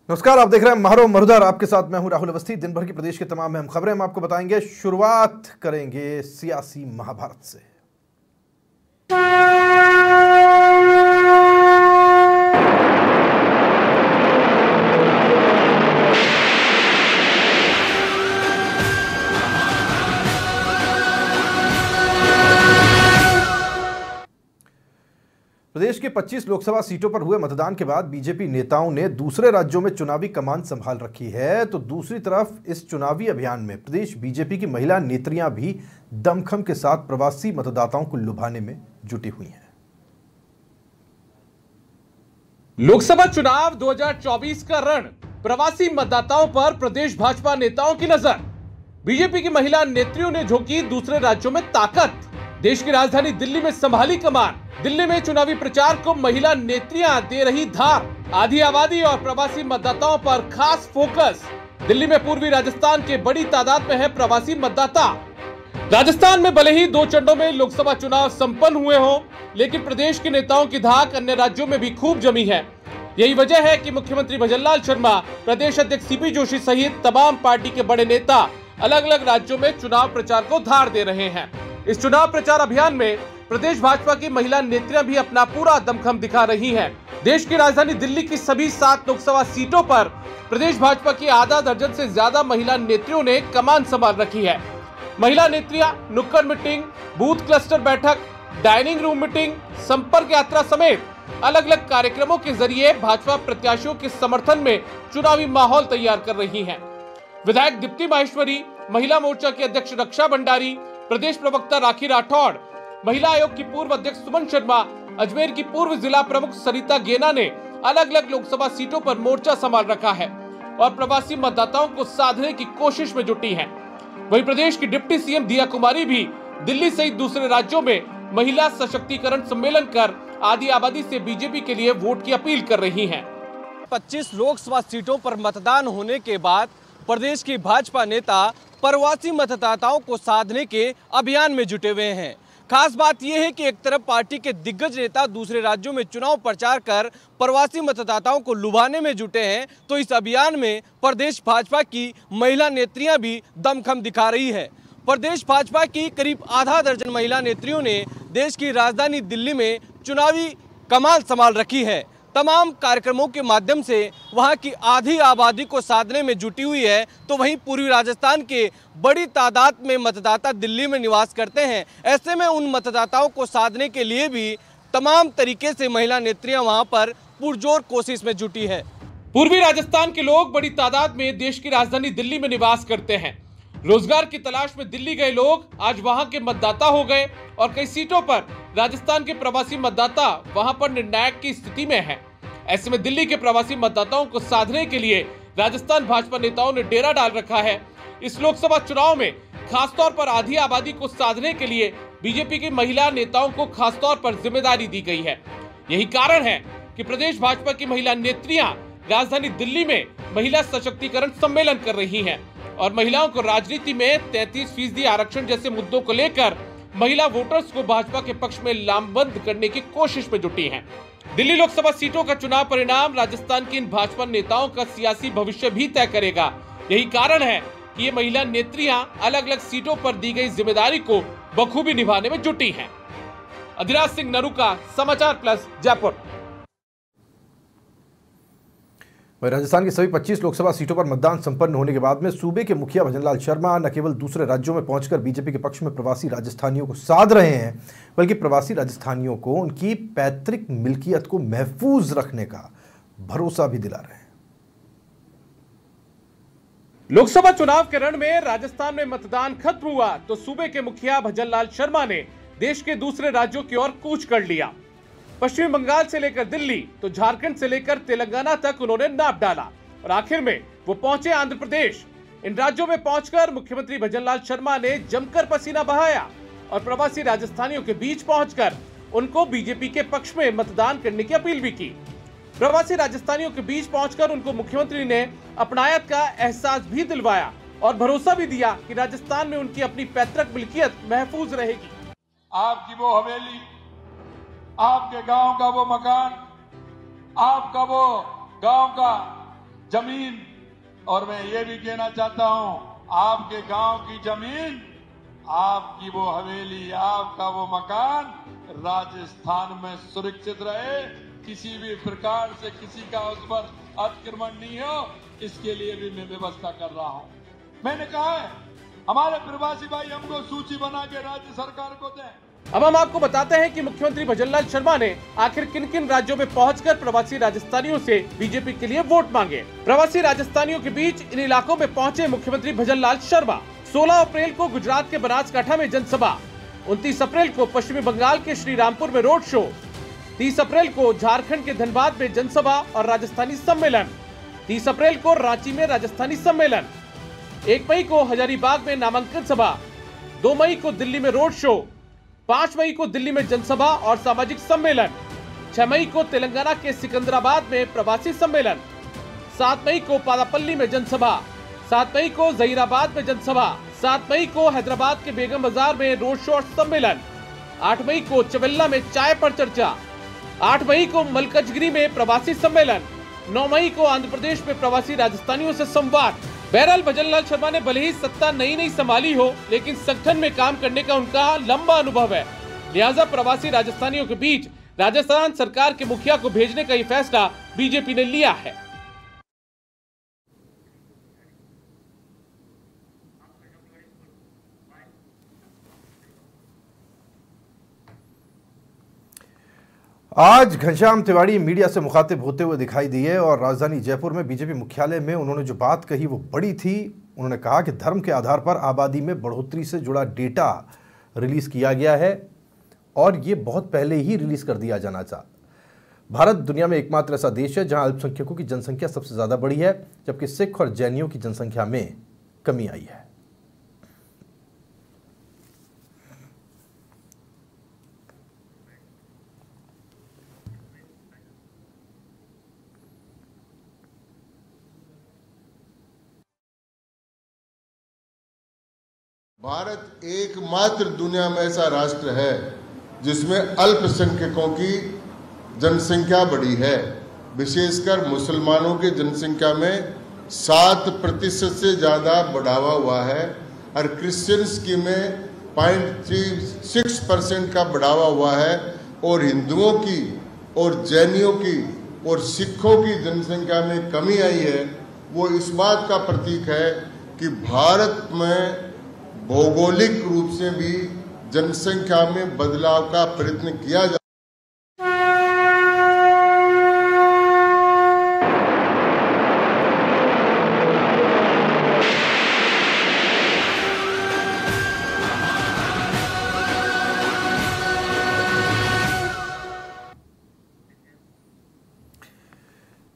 नमस्कार, आप देख रहे हैं महारो मरुधर। आपके साथ मैं हूं राहुल अवस्थी। दिन भर की प्रदेश की तमाम अहम खबरें हम आपको बताएंगे। शुरुआत करेंगे सियासी महाभारत से। प्रदेश के 25 लोकसभा सीटों पर हुए मतदान के बाद बीजेपी नेताओं ने दूसरे राज्यों में चुनावी कमान संभाल रखी है, तो दूसरी तरफ इस चुनावी अभियान में प्रदेश बीजेपी की महिला नेत्रियां भी दमखम के साथ प्रवासी मतदाताओं को लुभाने में जुटी हुई हैं। लोकसभा चुनाव 2024 का रण, प्रवासी मतदाताओं पर प्रदेश भाजपा नेताओं की नजर। बीजेपी की महिला नेत्रियों ने झोंकी दूसरे राज्यों में ताकत। देश की राजधानी दिल्ली में संभाली कमान। दिल्ली में चुनावी प्रचार को महिला नेत्रियां दे रही धार। आधी आबादी और प्रवासी मतदाताओं पर खास फोकस। दिल्ली में पूर्वी राजस्थान के बड़ी तादाद में है प्रवासी मतदाता। राजस्थान में भले ही 2 चरणों में लोकसभा चुनाव संपन्न हुए हों, लेकिन प्रदेश के नेताओं की धाक अन्य राज्यों में भी खूब जमी है। यही वजह है कि मुख्यमंत्री भजनलाल शर्मा, प्रदेश अध्यक्ष सीपी जोशी सहित तमाम पार्टी के बड़े नेता अलग अलग राज्यों में चुनाव प्रचार को धार दे रहे हैं। इस चुनाव प्रचार अभियान में प्रदेश भाजपा की महिला नेत्रियां भी अपना पूरा दमखम दिखा रही हैं। देश की राजधानी दिल्ली की सभी 7 लोकसभा सीटों पर प्रदेश भाजपा की आधा दर्जन से ज्यादा महिला नेत्रियों ने कमान संभाल रखी है। महिला नेत्रियां नुक्कड़ मीटिंग, बूथ क्लस्टर बैठक, डाइनिंग रूम मीटिंग, संपर्क यात्रा समेत अलग अलग कार्यक्रमों के जरिए भाजपा प्रत्याशियों के समर्थन में चुनावी माहौल तैयार कर रही हैं। विधायक दीप्ति माहेश्वरी, महिला मोर्चा की अध्यक्ष रक्षा भंडारी, प्रदेश प्रवक्ता राखी राठौड़, महिला आयोग की पूर्व अध्यक्ष सुमन शर्मा, अजमेर की पूर्व जिला प्रमुख सरिता गेना ने अलग अलग लोकसभा सीटों पर मोर्चा संभाल रखा है और प्रवासी मतदाताओं को साधने की कोशिश में जुटी हैं। वहीं प्रदेश की डिप्टी सीएम दिया कुमारी भी दिल्ली सहित दूसरे राज्यों में महिला सशक्तिकरण सम्मेलन कर आधी आबादी से बीजेपी के लिए वोट की अपील कर रही हैं। 25 लोकसभा सीटों पर मतदान होने के बाद प्रदेश की भाजपा नेता प्रवासी मतदाताओं को साधने के अभियान में जुटे हुए हैं। खास बात यह है कि एक तरफ पार्टी के दिग्गज नेता दूसरे राज्यों में चुनाव प्रचार कर प्रवासी मतदाताओं को लुभाने में जुटे हैं, तो इस अभियान में प्रदेश भाजपा की महिला नेत्रियां भी दमखम दिखा रही है। प्रदेश भाजपा की करीब आधा दर्जन महिला नेत्रियों ने देश की राजधानी दिल्ली में चुनावी कमान संभाल रखी है। तमाम कार्यक्रमों के माध्यम से वहां की आधी आबादी को साधने में जुटी हुई है, तो वहीं पूर्वी राजस्थान के बड़ी तादाद में मतदाता दिल्ली में निवास करते हैं। ऐसे में उन मतदाताओं को साधने के लिए भी तमाम तरीके से महिला नेत्रियां वहां पर पुरजोर कोशिश में जुटी है। पूर्वी राजस्थान के लोग बड़ी तादाद में देश की राजधानी दिल्ली में निवास करते हैं। रोजगार की तलाश में दिल्ली गए लोग आज वहां के मतदाता हो गए और कई सीटों पर राजस्थान के प्रवासी मतदाता वहां पर निर्णायक की स्थिति में हैं। ऐसे में दिल्ली के प्रवासी मतदाताओं को साधने के लिए राजस्थान भाजपा नेताओं ने डेरा डाल रखा है। इस लोकसभा चुनाव में खासतौर पर आधी आबादी को साधने के लिए बीजेपी की महिला नेताओं को खासतौर पर जिम्मेदारी दी गई है। यही कारण है कि प्रदेश भाजपा की महिला नेत्रियां राजधानी दिल्ली में महिला सशक्तिकरण सम्मेलन कर रही हैं और महिलाओं को राजनीति में 33% आरक्षण जैसे मुद्दों को लेकर महिला वोटर्स को भाजपा के पक्ष में लामबंद करने की कोशिश में जुटी हैं। दिल्ली लोकसभा सीटों का चुनाव परिणाम राजस्थान के इन भाजपा नेताओं का सियासी भविष्य भी तय करेगा। यही कारण है कि ये महिला नेत्रियां अलग अलग सीटों पर दी गई जिम्मेदारी को बखूबी निभाने में जुटी हैं। अधिराज सिंह नरूका, समाचार प्लस, जयपुर। राजस्थान की सभी 25 लोकसभा सीटों पर मतदान संपन्न होने के बाद में सूबे के मुखिया भजनलाल शर्मा न केवल दूसरे राज्यों में पहुंचकर बीजेपी के पक्ष में प्रवासी राजस्थानियों को साध रहे हैं, बल्कि प्रवासी राजस्थानियों को उनकी पैतृक मिल्कियत को महफूज रखने का भरोसा भी दिला रहे हैं। लोकसभा चुनाव के रण में राजस्थान में मतदान खत्म हुआ तो सूबे के मुखिया भजनलाल शर्मा ने देश के दूसरे राज्यों की ओर कूच कर लिया। पश्चिमी बंगाल से लेकर दिल्ली तो झारखंड से लेकर तेलंगाना तक उन्होंने नाप डाला और आखिर में वो पहुंचे आंध्र प्रदेश। इन राज्यों में पहुंचकर मुख्यमंत्री भजनलाल शर्मा ने जमकर पसीना बहाया और प्रवासी राजस्थानियों के बीच पहुंचकर उनको बीजेपी के पक्ष में मतदान करने की अपील भी की। प्रवासी राजस्थानियों के बीच पहुंचकर उनको मुख्यमंत्री ने अपनायत का एहसास भी दिलवाया और भरोसा भी दिया कि राजस्थान में उनकी अपनी पैतृक मिल्कियत महफूज रहेगी। आपकी वो हवेली, आपके गांव का वो मकान, आपका वो गांव का जमीन, और मैं ये भी कहना चाहता हूं, आपके गांव की जमीन, आपकी वो हवेली, आपका वो मकान राजस्थान में सुरक्षित रहे, किसी भी प्रकार से किसी का उस पर अतिक्रमण नहीं हो, इसके लिए भी मैं व्यवस्था कर रहा हूं। मैंने कहा है हमारे प्रवासी भाई हमको सूची बना के राज्य सरकार को दें। अब हम आपको बताते हैं कि मुख्यमंत्री भजनलाल शर्मा ने आखिर किन किन राज्यों में पहुंचकर प्रवासी राजस्थानियों से बीजेपी के लिए वोट मांगे। प्रवासी राजस्थानियों के बीच इन इलाकों में पहुंचे मुख्यमंत्री भजनलाल शर्मा। 16 अप्रैल को गुजरात के बनासकांठा में जनसभा, 29 अप्रैल को पश्चिमी बंगाल के श्रीरामपुर में रोड शो, 30 अप्रैल को झारखंड के धनबाद में जनसभा और राजस्थानी सम्मेलन, 30 अप्रैल को रांची में राजस्थानी सम्मेलन, 1 मई को हजारीबाग में नामांकन सभा, 2 मई को दिल्ली में रोड शो, 5 मई को दिल्ली में जनसभा और सामाजिक सम्मेलन, 6 मई को तेलंगाना के सिकंदराबाद में प्रवासी सम्मेलन, 7 मई को पादापल्ली में जनसभा, 7 मई को जहीराबाद में जनसभा, 7 मई को हैदराबाद के बेगम बाजार में रोड शो और सम्मेलन, 8 मई को चवेल्ला में चाय पर चर्चा, 8 मई को मलकजगिरी में प्रवासी सम्मेलन, 9 मई को आंध्र प्रदेश में प्रवासी राजस्थानियों से संवाद। बहरहाल भजनलाल शर्मा ने भले ही सत्ता नई संभाली हो, लेकिन संगठन में काम करने का उनका लंबा अनुभव है। लिहाजा प्रवासी राजस्थानियों के बीच राजस्थान सरकार के मुखिया को भेजने का ये फैसला बीजेपी ने लिया है। आज घनश्याम तिवाड़ी मीडिया से मुखातिब होते हुए दिखाई दिए और राजधानी जयपुर में बीजेपी मुख्यालय में उन्होंने जो बात कही वो बड़ी थी। उन्होंने कहा कि धर्म के आधार पर आबादी में बढ़ोतरी से जुड़ा डेटा रिलीज किया गया है और ये बहुत पहले ही रिलीज कर दिया जाना था। भारत दुनिया में एकमात्र ऐसा देश है जहां अल्पसंख्यकों की जनसंख्या सबसे ज्यादा बढ़ी है, जबकि सिख और जैनियों की जनसंख्या में कमी आई है। भारत एकमात्र दुनिया में ऐसा राष्ट्र है जिसमें अल्पसंख्यकों की जनसंख्या बढ़ी है। विशेषकर मुसलमानों की जनसंख्या में 7% से ज़्यादा बढ़ावा हुआ है और क्रिश्चियंस की में 0.36% का बढ़ावा हुआ है और हिंदुओं की और जैनियों की और सिखों की जनसंख्या में कमी आई है। वो इस बात का प्रतीक है कि भारत में भौगोलिक रूप से भी जनसंख्या में बदलाव का प्रयत्न किया जा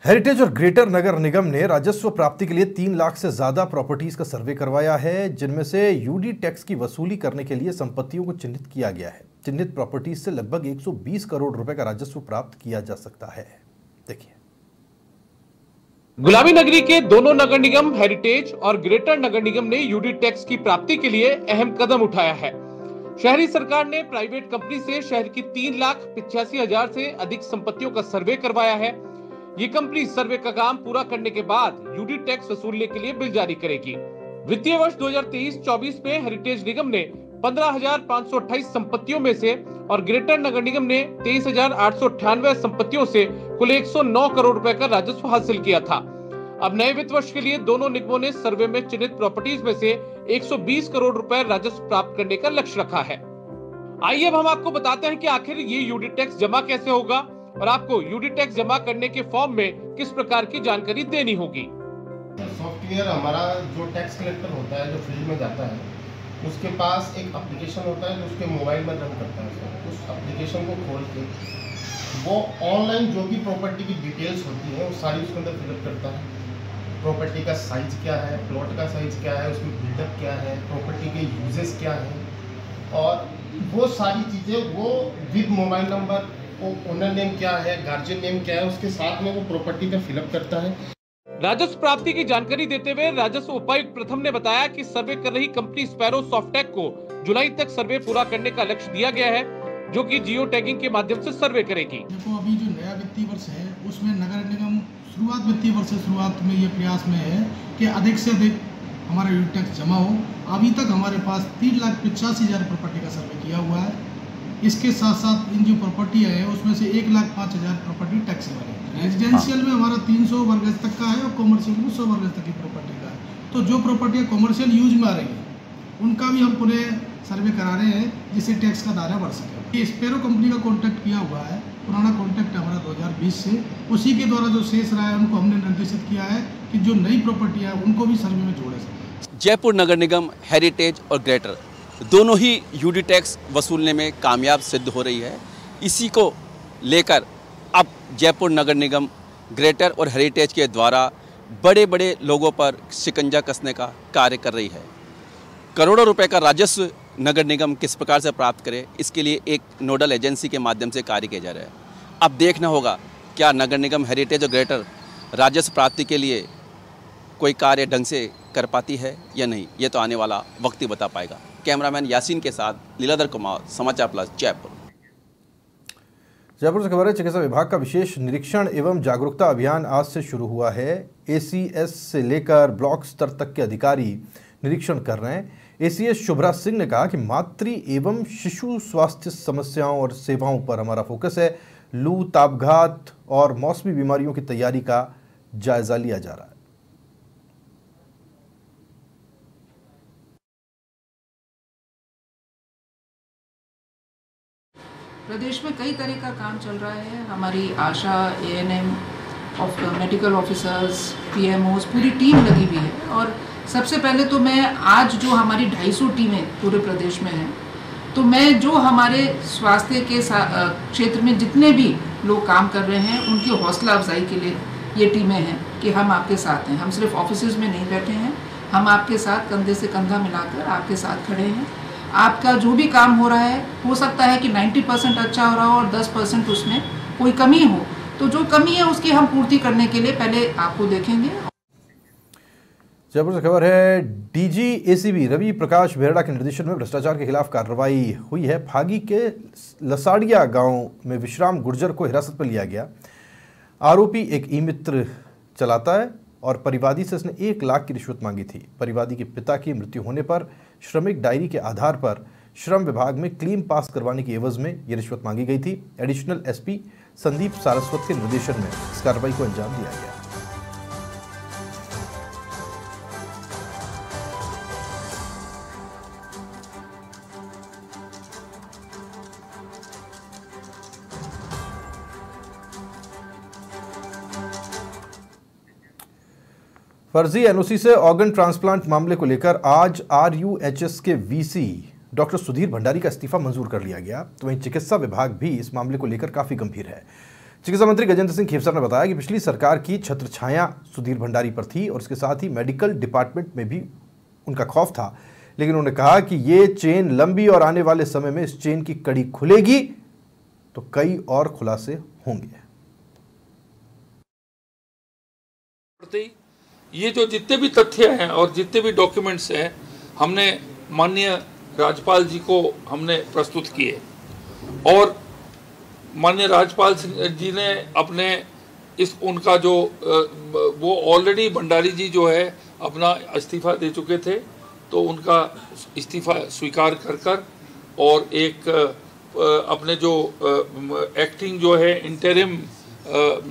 हेरिटेज और ग्रेटर नगर निगम ने राजस्व प्राप्ति के लिए 3 लाख से ज्यादा प्रॉपर्टीज का सर्वे करवाया है, जिनमें से यूडी टैक्स की वसूली करने के लिए संपत्तियों को चिन्हित किया गया है। चिन्हित प्रॉपर्टीज से लगभग 120 करोड़ रुपए का राजस्व प्राप्त किया जा सकता है। देखिए, गुलाबी नगरी के दोनों नगर निगम हेरिटेज और ग्रेटर नगर निगम ने यूडी टैक्स की प्राप्ति के लिए अहम कदम उठाया है। शहरी सरकार ने प्राइवेट कंपनी से शहर की 3,85,000 से अधिक संपत्तियों का सर्वे करवाया है। ये कंपनी सर्वे का काम पूरा करने के बाद यूडी टैक्स वसूलने के लिए बिल जारी करेगी। वित्तीय वर्ष 2023-24 में हेरिटेज निगम ने 15,528 संपत्तियों में से और ग्रेटर नगर निगम ने 23,898 संपत्तियों से कुल 109 करोड़ रुपए का राजस्व हासिल किया था। अब नए वित्त वर्ष के लिए दोनों निगमों ने सर्वे में चिन्हित प्रॉपर्टीज में से 120 करोड़ रुपए राजस्व प्राप्त करने का लक्ष्य रखा है। आइए अब हम आपको बताते हैं कि आखिर ये यूडी टैक्स जमा कैसे होगा और आपको यूडी टैक्स जमा करने के फॉर्म में किस प्रकार की जानकारी देनी होगी। सॉफ्टवेयर हमारा जो टैक्स कलेक्टर होता है, जो फील्ड में जाता है, उसके पास एक एप्लीकेशन होता है जो उसके मोबाइल में रन करता है। उस एप्लीकेशन को खोल के वो ऑनलाइन जो भी प्रॉपर्टी की डिटेल्स होती है वो सारी उसके अंदर फिलअप करता है। प्रॉपर्टी का साइज क्या है, प्लॉट का साइज क्या है, उसमें बिल्डअप क्या है, प्रॉपर्टी के यूजेस क्या है, और वो सारी चीज़ें वो विद मोबाइल नंबर, वो ओनर नेम क्या है, गार्जियन नेम क्या है, उसके साथ में वो प्रॉपर्टी का फिलअप करता है। राजस्व प्राप्ति की जानकारी देते हुए राजस्व उपायुक्त प्रथम ने बताया कि सर्वे कर रही कंपनी स्पैरो सॉफ्टटेक को जुलाई तक सर्वे पूरा करने का लक्ष्य दिया गया है, जो कि जियो टैगिंग के माध्यम से सर्वे करेगी। देखो, अभी जो नया वित्तीय वर्ष है उसमें नगर निगम शुरुआत वित्तीय वर्ष से शुरुआत में ये प्रयास में है कि अधिक से अधिक हमारा ड्यूटी टैक्स जमा हो। अभी तक हमारे पास 3,85,000 प्रॉपर्टी का सर्वे किया हुआ है। इसके साथ साथ इन जो प्रॉपर्टी है उसमें से 1,05,000 प्रॉपर्टी टैक्स वाले हैं। रेजिडेंशियल में हमारा 300 वर्ग गज तक का है और कॉमर्शियल में 100 वर्ग गज तक की प्रॉपर्टी का है। तो जो प्रॉपर्टियाँ कॉमर्शियल यूज में आ रही हैं उनका भी हम पूरे सर्वे करा रहे हैं जिससे टैक्स का दायरा बढ़ सके। स्पेरो कंपनी का कॉन्टैक्ट किया हुआ है, पुराना कॉन्टैक्ट हमारा 2020 से, उसी के द्वारा जो शेष रहा है उनको हमने निर्देशित किया है कि जो नई प्रॉपर्टी है उनको भी सर्वे में जोड़े सकें। जयपुर नगर निगम हेरिटेज और ग्रेटर दोनों ही यूडी टैक्स वसूलने में कामयाब सिद्ध हो रही है। इसी को लेकर अब जयपुर नगर निगम ग्रेटर और हेरिटेज के द्वारा बड़े बड़े लोगों पर शिकंजा कसने का कार्य कर रही है। करोड़ों रुपए का राजस्व नगर निगम किस प्रकार से प्राप्त करे, इसके लिए एक नोडल एजेंसी के माध्यम से कार्य किया जा रहा है। अब देखना होगा क्या नगर निगम हेरिटेज और ग्रेटर राजस्व प्राप्ति के लिए कोई कार्य ढंग से कर पाती है या नहीं, ये तो आने वाला वक्त ही बता पाएगा। कैमरामैन यासीन के साथ लीलाधर कुमार, समाचार प्लस, जयपुर। जयपुर से खबर है, चिकित्सा विभाग का विशेष निरीक्षण एवं जागरूकता अभियान आज से शुरू हुआ है। ACS से लेकर ब्लॉक स्तर तक के अधिकारी निरीक्षण कर रहे हैं। ACS शुभ्रा सिंह ने कहा कि मातृ एवं शिशु स्वास्थ्य समस्याओं और सेवाओं पर हमारा फोकस है। लू, तापघात और मौसमी बीमारियों की तैयारी का जायजा लिया जा रहा है। प्रदेश में कई तरह का काम चल रहा है। हमारी आशा, ANM, मेडिकल ऑफिसर्स, PMOs, पूरी टीम लगी हुई है। और सबसे पहले तो मैं आज जो हमारी 250 टीमें पूरे प्रदेश में हैं, तो मैं जो हमारे स्वास्थ्य के क्षेत्र में जितने भी लोग काम कर रहे हैं उनकी हौसला अफजाई के लिए ये टीमें हैं कि हम आपके साथ हैं। हम सिर्फ ऑफिसेज में नहीं बैठे हैं, हम आपके साथ कंधे से कंधा मिलाकर आपके साथ खड़े हैं। आपका जो भी काम हो रहा है, हो सकता है कि 90% अच्छा हो रहा हो और 10% उसमें कोई कमी हो, तो जो कमी है उसकी हम पूर्ति करने के लिए पहले आपको देखेंगे। जयपुर से खबर है, DG ACB रवि प्रकाश बेहड़ा के निर्देशन में भ्रष्टाचार के खिलाफ कार्रवाई हुई है। फागी के लसाड़िया गांव में विश्राम गुर्जर को हिरासत में लिया गया। आरोपी एक ई-मित्र चलाता है और परिवादी से उसने 1 लाख की रिश्वत मांगी थी। परिवादी के पिता की मृत्यु होने पर श्रमिक डायरी के आधार पर श्रम विभाग में क्लेम पास करवाने की एवज में यह रिश्वत मांगी गई थी। एडिशनल SP संदीप सारस्वत के निर्देशन में इस कार्रवाई को अंजाम दिया गया। फर्जी NOC से ऑर्गन ट्रांसप्लांट मामले को लेकर आज RUHS के VC डॉक्टर सुधीर भंडारी का इस्तीफा मंजूर कर लिया गया। तो वहीं चिकित्सा विभाग भी इस मामले को लेकर काफी गंभीर है। चिकित्सा मंत्री गजेंद्र सिंह खेपसर ने बताया कि पिछली सरकार की छत्रछाया सुधीर भंडारी पर थी और इसके साथ ही मेडिकल डिपार्टमेंट में भी उनका खौफ था, लेकिन उन्होंने कहा कि ये चेन लंबी और आने वाले समय में इस चेन की कड़ी खुलेगी तो कई और खुलासे होंगे। ये जो जितने भी तथ्य हैं और जितने भी डॉक्यूमेंट्स हैं हमने माननीय राज्यपाल जी को हमने प्रस्तुत किए और माननीय राज्यपाल जी ने अपने उनका जो वो ऑलरेडी भंडारी जी जो है अपना इस्तीफा दे चुके थे, तो उनका इस्तीफा स्वीकार कर और एक अपने जो एक्टिंग जो है इंटरिम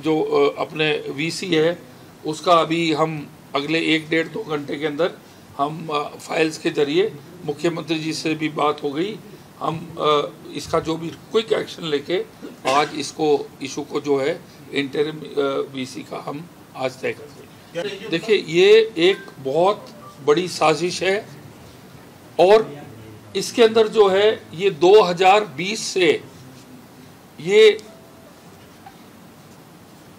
जो अपने VC है उसका अभी हम अगले 1-1.5-2 घंटे के अंदर हम फाइल्स के जरिए मुख्यमंत्री जी से भी बात हो गई। हम इसका जो भी क्विक एक्शन लेके आज इसको इशू को जो है इंटरिम VC का हम आज तय कर देंगे। देखिए ये एक बहुत बड़ी साजिश है और इसके अंदर जो है ये 2020 से ये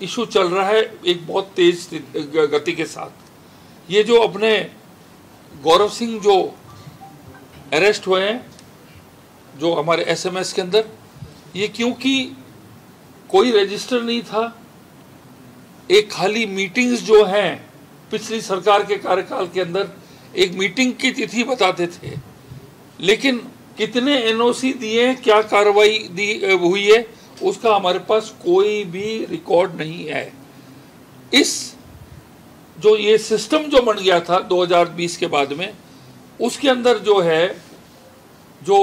इशू चल रहा है एक बहुत तेज गति के साथ। ये जो अपने गौरव सिंह जो अरेस्ट हुए हैं जो हमारे SMS के अंदर, ये क्योंकि कोई रजिस्टर नहीं था, एक खाली मीटिंग्स जो हैं पिछली सरकार के कार्यकाल के अंदर एक मीटिंग की तिथि बताते थे, लेकिन कितने NOC दिए, क्या कार्रवाई हुई है उसका हमारे पास कोई भी रिकॉर्ड नहीं है। इस जो ये सिस्टम जो बन गया था 2020 के बाद में, उसके अंदर जो है जो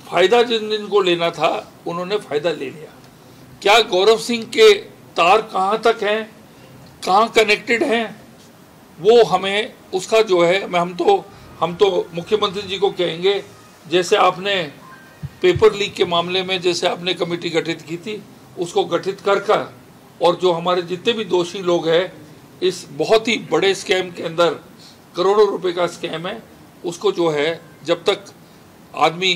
फायदा जिनको लेना था उन्होंने फायदा ले लिया। क्या गौरव सिंह के तार कहाँ तक हैं, कहाँ कनेक्टेड हैं, वो हमें उसका जो है हम तो मुख्यमंत्री जी को कहेंगे, जैसे आपने पेपर लीक के मामले में जैसे आपने कमेटी गठित की थी, उसको गठित कर और जो हमारे जितने भी दोषी लोग हैं इस बहुत ही बड़े स्कैम के अंदर, करोड़ों रुपए का स्कैम है, उसको जो है जब तक आदमी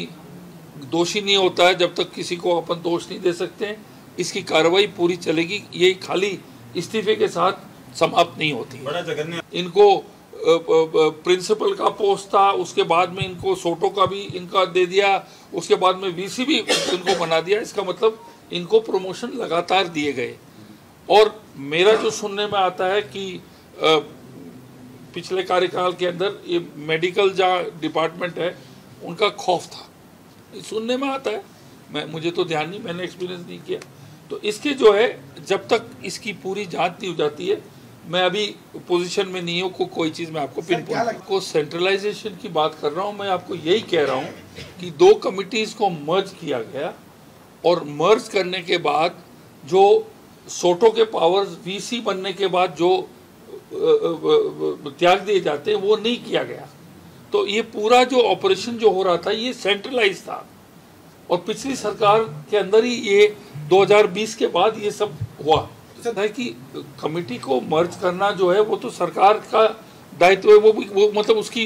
दोषी नहीं होता है, जब तक किसी को अपन दोष नहीं दे सकते हैं, इसकी कार्रवाई पूरी चलेगी। ये खाली इस्तीफे के साथ समाप्त नहीं होती है। इनको प्रिंसिपल का पोस्ट था, उसके बाद में इनको सोटो का भी इनका दे दिया, उसके बाद में वीसी भी इनको बना दिया। इसका मतलब इनको प्रमोशन लगातार दिए गए। और मेरा जो सुनने में आता है कि पिछले कार्यकाल के अंदर ये मेडिकल जहाँ डिपार्टमेंट है उनका खौफ था, सुनने में आता है, मुझे तो ध्यान नहीं, मैंने एक्सपीरियंस नहीं किया। तो इसके जो है जब तक इसकी पूरी जांच नहीं हो जाती है, मैं अभी पोजीशन में नहीं हूँ कोई चीज़ मैं आपको पिन पॉइंट को सेंट्रलाइजेशन की बात कर रहा हूँ। मैं आपको यही कह रहा हूँ कि 2 कमिटीज़ को मर्ज किया गया और मर्ज करने के बाद जो सोटो के पावर्स वीसी बनने के बाद जो त्याग दिए जाते हैं वो नहीं किया गया। तो ये पूरा जो ऑपरेशन जो हो रहा था ये सेंट्रलाइज था और पिछली सरकार के अंदर ही ये 2020 के बाद ये सब हुआ है कि कमेटी को मर्ज करना जो है वो तो सरकार का दायित्व है, वो मतलब उसकी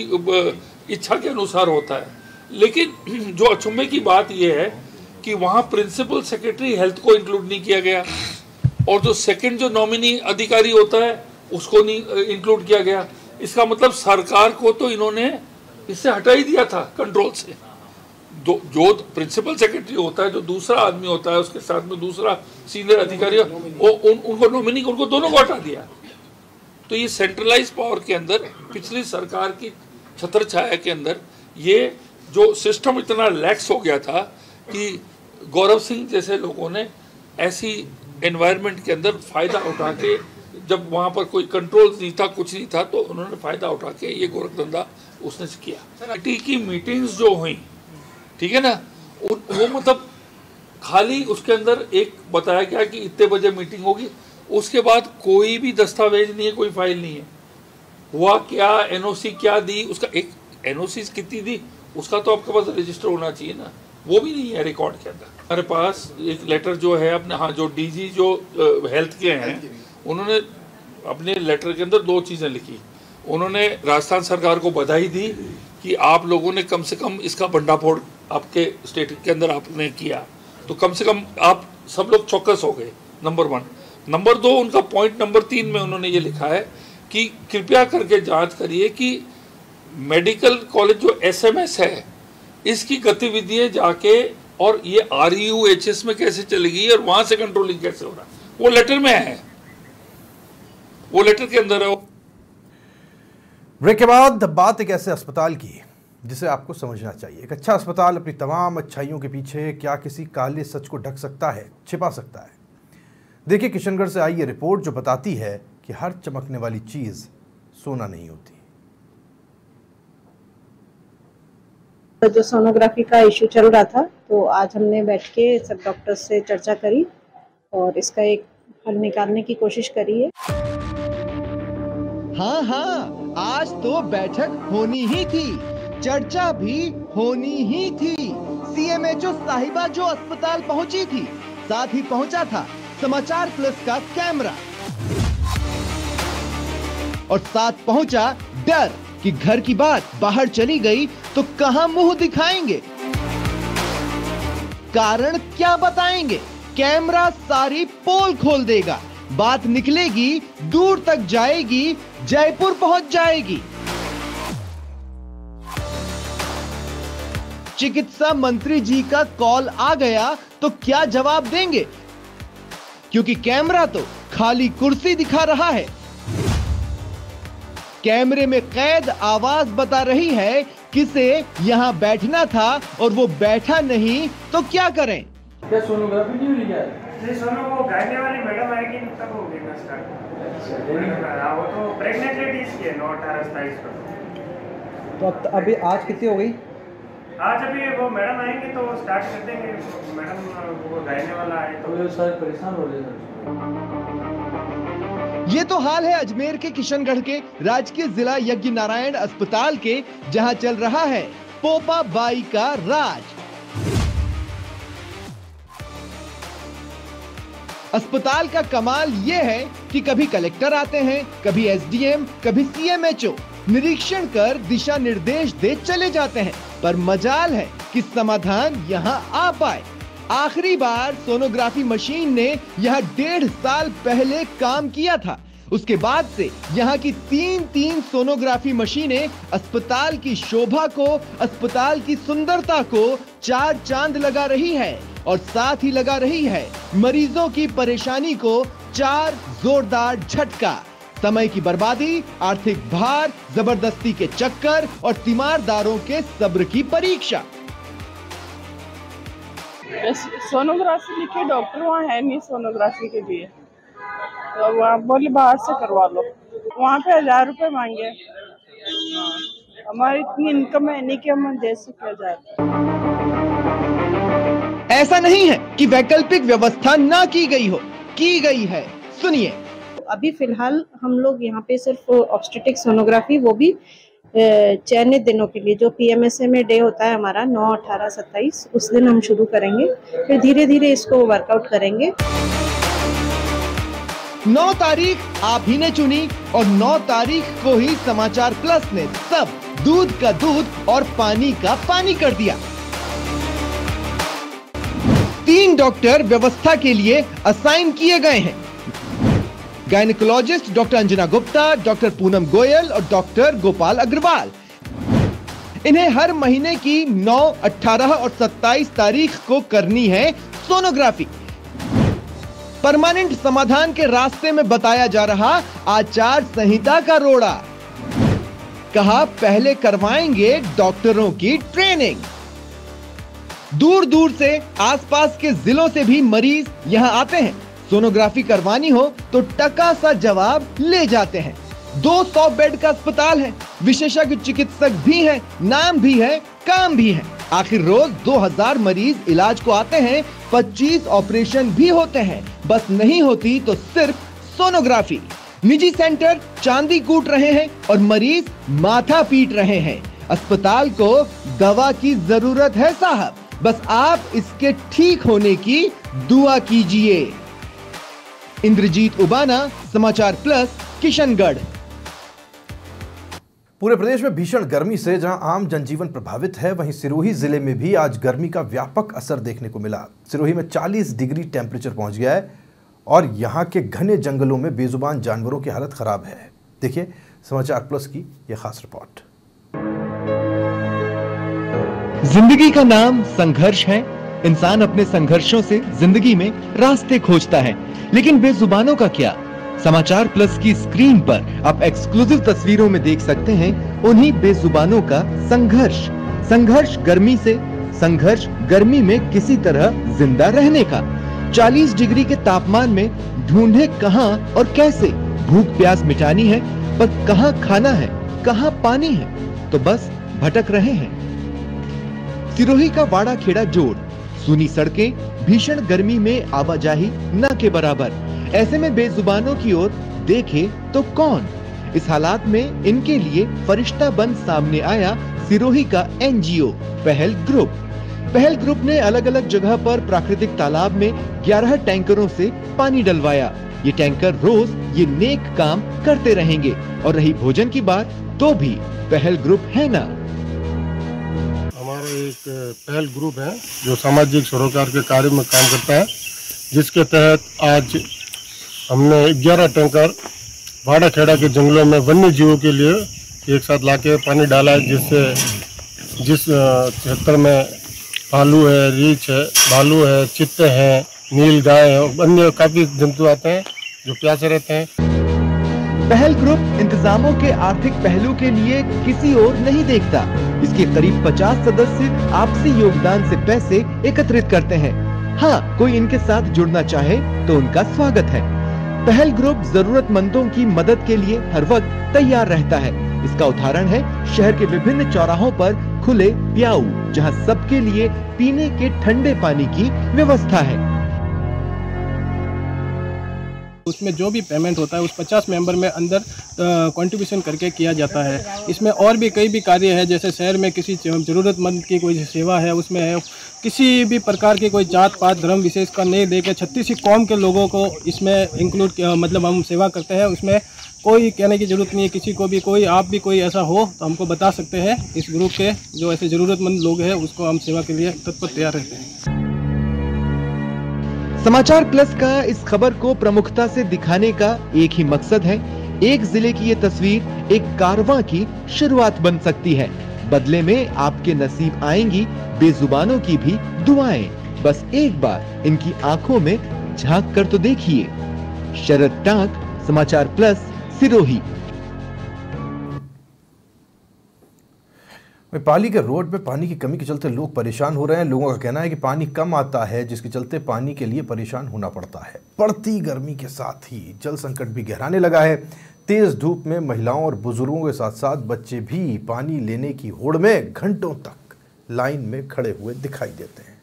इच्छा के अनुसार होता है। लेकिन जो अचंभे की बात ये है कि वहाँ प्रिंसिपल सेक्रेटरी हेल्थ को इंक्लूड नहीं किया गया और जो सेकंड जो नॉमिनी अधिकारी होता है उसको नहीं इंक्लूड किया गया। इसका मतलब सरकार को तो इन्होंने इससे हटा ही दिया था कंट्रोल से। जो प्रिंसिपल सेक्रेटरी होता है, जो दूसरा आदमी होता है, उसके साथ में दूसरा सीनियर अधिकारी, उनको नॉमिनी उनको दोनों को हटा दिया। तो ये सेंट्रलाइज पावर के अंदर पिछली सरकार की छत्र छाया के अंदर ये जो सिस्टम इतना लैक्स हो गया था कि गौरव सिंह जैसे लोगों ने ऐसी एनवायरनमेंट के अंदर फायदा उठा के, जब वहाँ पर कोई कंट्रोल नहीं था, कुछ नहीं था, तो उन्होंने फायदा उठा के ये गोरख धंधा उसने किया। पार्टी की मीटिंग्स जो हुई, ठीक है ना, वो मतलब खाली उसके अंदर एक बताया गया कि इतने बजे मीटिंग होगी, उसके बाद कोई भी दस्तावेज नहीं है, कोई फाइल नहीं है। हुआ क्या, एनओसी क्या दी, उसका एक एनओसी कितनी दी उसका तो आपके पास रजिस्टर होना चाहिए ना, वो भी नहीं है रिकॉर्ड के अंदर। हमारे पास एक लेटर जो है अपने, हाँ, जो डीजी जो हेल्थ के हैं उन्होंने अपने लेटर के अंदर 2 चीज़ें लिखी। उन्होंने राजस्थान सरकार को बधाई दी कि आप लोगों ने कम से कम इसका भंडाफोड़ आपके स्टेट के अंदर आपने किया, तो कम से कम आप सब लोग चौकस हो गए, नंबर 1। नंबर 2, उनका पॉइंट नंबर 3 में उन्होंने ये लिखा है कि कृपया करके जांच करिए कि मेडिकल कॉलेज जो एसएमएस है इसकी गतिविधियाँ जाके और ये RUHS में कैसे चलेगी और वहाँ से कंट्रोलिंग कैसे हो रहा है, वो लेटर में है, वो लेटर के अंदर है। ब्रेक के बाद बात एक ऐसे अस्पताल की जिसे आपको समझना चाहिए। एक अच्छा अस्पताल अपनी तमाम अच्छाइयों के पीछे क्या किसी काले सच को ढक सकता है, छिपा सकता है? देखिए किशनगढ़ से आई ये रिपोर्ट जो बताती है कि हर चमकने वाली चीज सोना नहीं होती। जो सोनोग्राफी का इशू चल रहा था, तो आज हमने बैठ के सब डॉक्टर्स से चर्चा करी और इसका एक हल निकालने की कोशिश करी है। हाँ, आज तो बैठक होनी ही थी, चर्चा भी होनी ही थी। CMHO साहिबा जो अस्पताल पहुंची थी, साथ ही पहुंचा था समाचार प्लस का कैमरा और साथ पहुंचा डर कि घर की बात बाहर चली गई तो कहां मुंह दिखाएंगे, कारण क्या बताएंगे। कैमरा सारी पोल खोल देगा, बात निकलेगी, दूर तक जाएगी, जयपुर पहुंच जाएगी। चिकित्सा मंत्री जी का कॉल आ गया तो क्या जवाब देंगे, क्योंकि कैमरा तो खाली कुर्सी दिखा रहा है। कैमरे में कैद आवाज बता रही है किसे यहां बैठना था और वो बैठा नहीं, तो क्या करें। क्या सोनोग्राफी नहीं हुई? नहीं, सोनो वो गायने वाली मैडम आएगी तब होगी ना स्टार्ट। वो तो प्रेग्नेंट लेडीज की है 9, 18, 27 का। तो अभी आज कितनी हो गई? आज अभी वो मैडम आएंगे तो स्टार्ट कर देंगे। मैडम वो गायने वाला है तो वो सारे परेशान हो रहे हैं। ये तो हाल है अजमेर के किशनगढ़ के राजकीय जिला यज्ञ नारायण अस्पताल के, जहां चल रहा है पोपा बाई का राज। अस्पताल का कमाल ये है कि कभी कलेक्टर आते हैं, कभी एसडीएम, कभी सीएमएचओ निरीक्षण कर दिशा निर्देश दे चले जाते हैं, पर मजाल है कि समाधान यहां आ पाए। आखिरी बार सोनोग्राफी मशीन ने यहां 1.5 साल पहले काम किया था। उसके बाद से यहां की 3 सोनोग्राफी मशीनें अस्पताल की शोभा को, अस्पताल की सुंदरता को 4 चांद लगा रही है और साथ ही लगा रही है मरीजों की परेशानी को 4 जोरदार झटका। समय की बर्बादी, आर्थिक भार, जबरदस्ती के चक्कर और तीमारदारों के सब्र की परीक्षा। सोनोग्राफी लिखे डॉक्टर वहाँ है नहीं सोनोग्राफी के लिए, तो वहाँ बोले बाहर से करवा लो। वहाँ पे 1000 रुपए मांगे। हमारी इतनी इनकम है नहीं कि हम दे सके 1000। ऐसा नहीं है कि वैकल्पिक व्यवस्था ना की गई हो, की गई है। सुनिए। अभी फिलहाल हम लोग यहाँ पे सिर्फ ऑब्स्टेट्रिक सोनोग्राफी, वो भी चयनित दिनों के लिए, जो पीएमएसए में डे होता है हमारा 9, 18, 27, उस दिन हम शुरू करेंगे, फिर धीरे धीरे इसको वर्कआउट करेंगे। 9 तारीख आप ही ने चुनी और 9 तारीख को ही समाचार प्लस ने सब दूध का दूध और पानी का पानी कर दिया। 3 डॉक्टर व्यवस्था के लिए असाइन किए गए हैं। Gynaecologist doctor Anjana Gupta, doctor Poonam Goyal और डॉक्टर गोपाल अग्रवाल। इन्हें हर महीने की 9, 18 और 27 तारीख को करनी है सोनोग्राफी। परमानेंट समाधान के रास्ते में बताया जा रहा आचार संहिता का रोड़ा। कहा पहले करवाएंगे डॉक्टरों की ट्रेनिंग। दूर दूर से, आसपास के जिलों से भी मरीज यहां आते हैं। सोनोग्राफी करवानी हो तो टका सा जवाब ले जाते हैं। 200 बेड का अस्पताल है, विशेषज्ञ चिकित्सक भी हैं, नाम भी है, काम भी है। आखिर रोज 2000 मरीज इलाज को आते हैं, 25 ऑपरेशन भी होते हैं। बस नहीं होती तो सिर्फ सोनोग्राफी। निजी सेंटर चांदी कूट रहे हैं और मरीज माथा पीट रहे हैं। अस्पताल को दवा की जरूरत है साहब, बस आप इसके ठीक होने की दुआ कीजिए। इंद्रजीत उबाना, समाचार प्लस, किशनगढ़। पूरे प्रदेश में भीषण गर्मी से जहां आम जनजीवन प्रभावित है, वहीं सिरोही जिले में भी आज गर्मी का व्यापक असर देखने को मिला। सिरोही में 40 डिग्री टेम्परेचर पहुंच गया है और यहां के घने जंगलों में बेजुबान जानवरों की हालत खराब है। देखिए समाचार प्लस की यह खास रिपोर्ट। जिंदगी का नाम संघर्ष है। इंसान अपने संघर्षों से जिंदगी में रास्ते खोजता है, लेकिन बेजुबानों का क्या? समाचार प्लस की स्क्रीन पर आप एक्सक्लूसिव तस्वीरों में देख सकते हैं उन्हीं बेजुबानों का संघर्ष। संघर्ष गर्मी से, संघर्ष गर्मी में किसी तरह जिंदा रहने का। 40 डिग्री के तापमान में ढूंढे कहां और कैसे भूख प्यास मिटानी है, पर कहां खाना है, कहां पानी है, तो बस भटक रहे हैं। सिरोही का वाड़ा खेड़ा जोड़, सूनी सड़कें, भीषण गर्मी में आवाजाही न के बराबर। ऐसे में बेजुबानों की ओर देखे तो कौन? इस हालात में इनके लिए फरिश्ता बन सामने आया सिरोही का एनजीओ पहल ग्रुप। पहल ग्रुप ने अलग अलग जगह पर प्राकृतिक तालाब में 11 टैंकरों से पानी डलवाया। ये टैंकर रोज ये नेक काम करते रहेंगे। और रही भोजन की बात, तो भी पहल ग्रुप है ना। हमारा एक पहल ग्रुप है जो सामाजिक सरोकार के कार्य में काम करता है, जिसके तहत आज हमने 11 टैंकर वाड़ा खेड़ा के जंगलों में वन्य जीवों के लिए एक साथ लाके पानी डाला है, जिससे जिस क्षेत्र में भालू है, रीछ है, भालू है, चित्ते हैं, नील गाय है, अन्य काफी जंतु आते हैं जो प्यासे रहते हैं। पहल ग्रुप इंतजामों के आर्थिक पहलू के लिए किसी और नहीं देखता। इसके करीब 50 सदस्य आपसी योगदान से पैसे एकत्रित करते हैं। हाँ, कोई इनके साथ जुड़ना चाहे तो उनका स्वागत है। पहल ग्रुप जरूरतमंदों की मदद के लिए हर वक्त तैयार रहता है। इसका उदाहरण है शहर के विभिन्न चौराहों पर खुले प्याऊ, जहां सबके लिए पीने के ठंडे पानी की व्यवस्था है। उसमें जो भी पेमेंट होता है उस 50 मेंबर में अंदर कंट्रीब्यूशन करके किया जाता है। इसमें और भी कई भी कार्य है, जैसे शहर में किसी ज़रूरतमंद की कोई सेवा है, उसमें है किसी भी प्रकार की कोई जात पात धर्म विशेष का नहीं देकर 36 कौम के लोगों को इसमें इंक्लूड मतलब हम सेवा करते हैं। उसमें कोई कहने की ज़रूरत नहीं है किसी को भी, कोई आप भी कोई ऐसा हो तो हमको बता सकते हैं। इस ग्रुप के जो ऐसे ज़रूरतमंद लोग हैं उसको हम सेवा के लिए तत्पर तैयार रहते हैं। समाचार प्लस का इस खबर को प्रमुखता से दिखाने का एक ही मकसद है, एक जिले की ये तस्वीर एक कारवां की शुरुआत बन सकती है। बदले में आपके नसीब आएंगी बेजुबानों की भी दुआएं। बस एक बार इनकी आंखों में झांक कर तो देखिए। शरद टांक, समाचार प्लस, सिरोही। पाली के रोड पे पानी की कमी के चलते लोग परेशान हो रहे हैं। लोगों का कहना है कि पानी कम आता है, जिसके चलते पानी के लिए परेशान होना पड़ता है। बढ़ती गर्मी के साथ ही जल संकट भी गहराने लगा है। तेज धूप में महिलाओं और बुजुर्गों के साथ साथ बच्चे भी पानी लेने की होड़ में घंटों तक लाइन में खड़े हुए दिखाई देते हैं।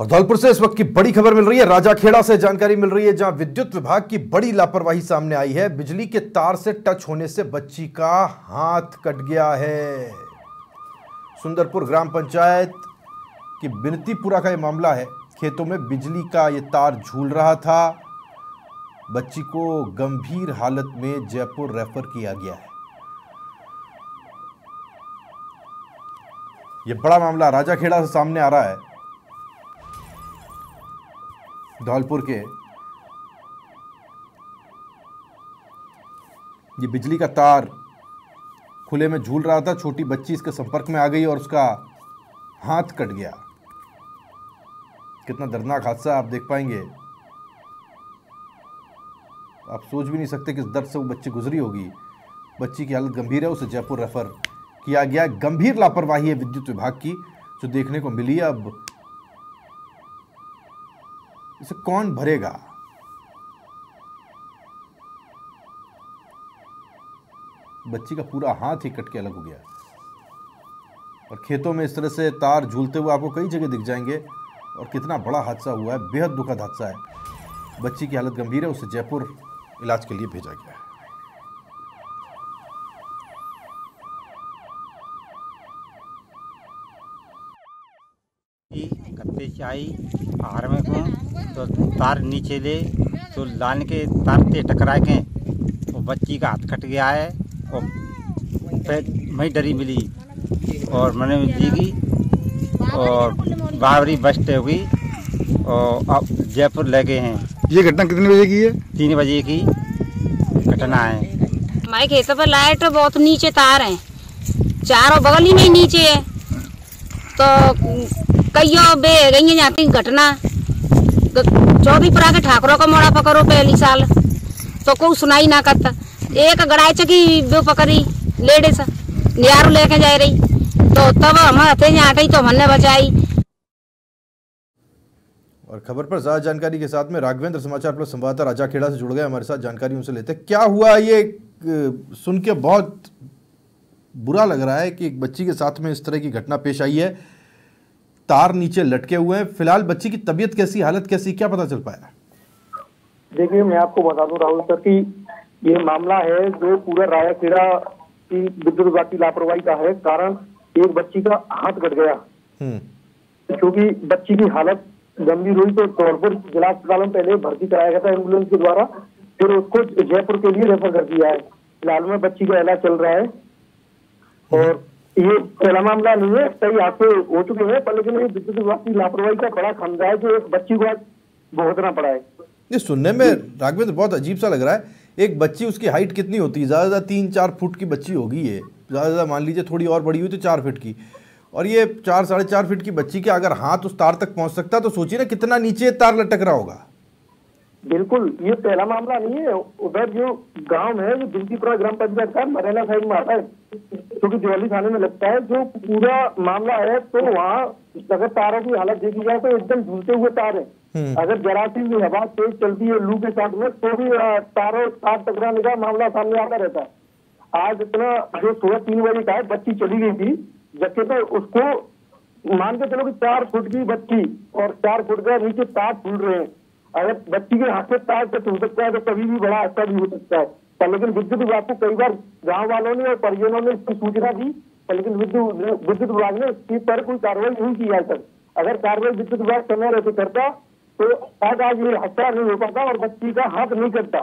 और धौलपुर से इस वक्त की बड़ी खबर मिल रही है। राजाखेड़ा से जानकारी मिल रही है, जहां विद्युत विभाग की बड़ी लापरवाही सामने आई है। बिजली के तार से टच होने से बच्ची का हाथ कट गया है। सुंदरपुर ग्राम पंचायत की बिनतीपुरा का यह मामला है। खेतों में बिजली का यह तार झूल रहा था। बच्ची को गंभीर हालत में जयपुर रेफर किया गया है। यह बड़ा मामला राजाखेड़ा से सामने आ रहा है। धौलपुर के ये बिजली का तार खुले में झूल रहा था। छोटी बच्ची इसके संपर्क में आ गई और उसका हाथ कट गया। कितना दर्दनाक हादसा आप देख पाएंगे। आप सोच भी नहीं सकते किस दर्द से वो बच्ची गुजरी होगी। बच्ची की हालत गंभीर है, उसे जयपुर रेफर किया गया। गंभीर लापरवाही है विद्युत विभाग की जो देखने को मिली। अब इसे कौन भरेगा? बच्ची का पूरा हाथ ही कट के अलग हो गया। और खेतों में इस तरह से तार झूलते हुए आपको कई जगह दिख जाएंगे। और कितना बड़ा हादसा हुआ है, बेहद दुखद हादसा है। बच्ची की हालत गंभीर है, उसे जयपुर इलाज के लिए भेजा गया है। कत्ते चाई आहार में को तो तार नीचे ले तो लान के तार ते टकरा के वो बच्ची का हाथ कट गया है और मैं डरी मिली और मैंने जीगी और बावरी बस्ट हो गई और अब जयपुर ले गए हैं। ये घटना कितने बजे की है? 3 बजे की घटना है। हमारे खेतों पर लाइट बहुत नीचे तार है, चारों बगल ही नहीं नीचे है तो कईयों बे गई है जाती घटना। 24 के ठाकुरों का मोड़ा पकड़ो पहली साल तो कोई सुनाई ना करता। एक गड़ाई चकी वो पकड़ी लेडीज नियारू लेके जा रही तो तब हम हथे आटे तो हमने बचाई। और खबर पर ज्यादा जानकारी के साथ में राघवेंद्र समाचार प्लस संवाददाता राजाखेड़ा से जुड़ गए हमारे साथ। जानकारी उनसे लेते हैं। क्या हुआ? ये सुन के बहुत बुरा लग रहा है कि एक बच्ची के साथ में इस तरह की घटना पेश आई है। तार नीचे लटके हुए हैं। फिलहाल बच्ची की तबीयत कैसी, हालत कैसी, क्या पता चल पाया? देखिए, मैं आपको बता दूं राहुल सर कि ये मामला है जो पूरा राजाखेड़ा की विद्युत विभाग की लापरवाही का है। कारण एक बच्ची का हाथ कट गया क्योंकि बच्ची की हालत गंभीर हुई तो धौलपुर जिला अस्पताल में पहले भर्ती कराया गया था एम्बुलेंस के द्वारा, फिर उसको जयपुर के लिए रेफर कर दिया है। फिलहाल में बच्ची का इलाज चल रहा है और ये पहला मामला नहीं है, कई हादसे हो चुके हैं पर लेकिन ये विद्युत विभाग की लापरवाही का बड़ा खंडा है जो एक बच्ची को भुगतना पड़ा है। ये सुनने में राघवेंद्र बहुत अजीब सा लग रहा है। एक बच्ची, उसकी हाइट कितनी होती है? ज़्यादा 3-4 फुट की बच्ची होगी ये, ज़्यादा मान लीजिए थोड़ी और बड़ी हुई तो 4 फीट की, और ये 4-4.5 फीट की बच्ची के अगर हाथ उस तार तक पहुंच सकता तो सोचिए ना कितना नीचे तार लटक रहा होगा। बिल्कुल, ये पहला मामला नहीं है। उधर जो गांव है, जो दिलकीपुरा ग्राम पंचायत का मरेला साइड में आता है, क्योंकि दिवाली थाने में लगता है, जो पूरा मामला है, तो वहाँ अगर तारों की हालत देखी जाए तो एकदम झूलते हुए तार है। अगर जरा सी भी हवा तेज चलती है लू के साथ में, तो भी तार टकराने का मामला सामने आता रहता है। आज इतना जो सुबह 3 बजे का है, बच्ची चली गई थी, जबकि तो उसको मान के चलो कि 4 फुट की बच्ची और 4 फुट का नीचे तार झूल रहे हैं। अगर बच्ची के हाथ से तार टच हो सकता है तो कभी भी बड़ा हादसा भी हो सकता है। पर लेकिन विद्युत विभाग को कई बार गांव वालों ने और परिजनों ने इसकी सूचना दी, पर लेकिन विद्युत विभाग ने इसकी पर कोई कार्रवाई नहीं की आज तक। अगर कार्रवाई विद्युत विभाग समय रहते करता तो आज ये हादसा नहीं हो पाता और बच्ची का हाथ नहीं कटता।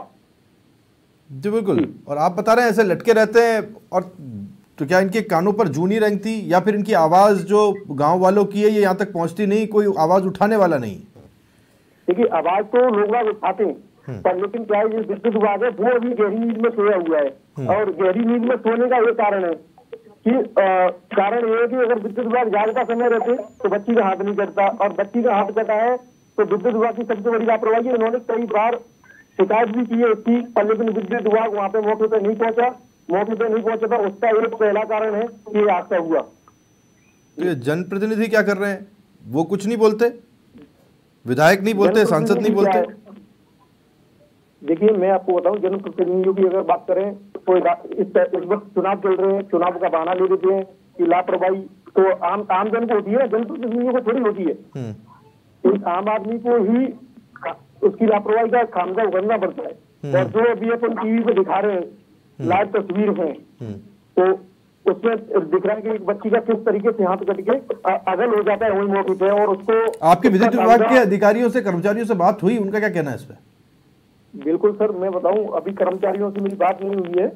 जी बिल्कुल। और आप बता रहे हैं ऐसे लटके रहते हैं, और तो क्या इनके कानों पर जूनी रेंगती, या फिर इनकी आवाज जो गांव वालों की है ये यहाँ तक पहुंचती नहीं, कोई आवाज उठाने वाला नहीं? देखिए, आवाज तो लोग उठाते हैं, पर लेकिन क्या है, ये विद्युत विभाग है वो अभी गहरी नींद में सोया हुआ है। और गहरी नींद में सोने का ये कारण है कि कारण ये है कि अगर विद्युत विभाग जागता समय रहते तो बच्ची का हाथ नहीं कटता, और बच्ची का हाथ कटा है तो विद्युत विभाग की सबसे बड़ी लापरवाही है। उन्होंने कई बार शिकायत भी की है इसकी, पर लेकिन विद्युत विभाग वहाँ पे मौके पर नहीं पहुंचा। मौके पर नहीं पहुंचा था, उसका एक पहला कारण है कि ये हादसा हुआ। तो जनप्रतिनिधि क्या कर रहे हैं? वो कुछ नहीं बोलते, विधायक नहीं बोलते, सांसद नहीं बोलते? देखिए, मैं आपको बताऊं, जनप्रतिनिधियों की अगर बात करें तो इस वक्त चुनाव चल रहे हैं, चुनाव का बहाना ले देते हैं कि लापरवाही तो आम जन को होती है, जनप्रतिनिधियों को थोड़ी होती है। एक आम आदमी को ही उसकी लापरवाही का खामखा उगरना पड़ता है। और जो अभी अपन टीवी पे दिखा रहे हैं लाइव तस्वीर है, तो उसमें दिख रहा है कि एक बच्ची का किस तरीके से हाथ कट के अगल हो जाता है वही मौके पे, और उसको। आपके विद्युत विभाग के अधिकारियों से, कर्मचारियों से बात हुई? उनका क्या कहना है इस पे? बिल्कुल सर, मैं बताऊं, अभी कर्मचारियों से मेरी बात नहीं हुई है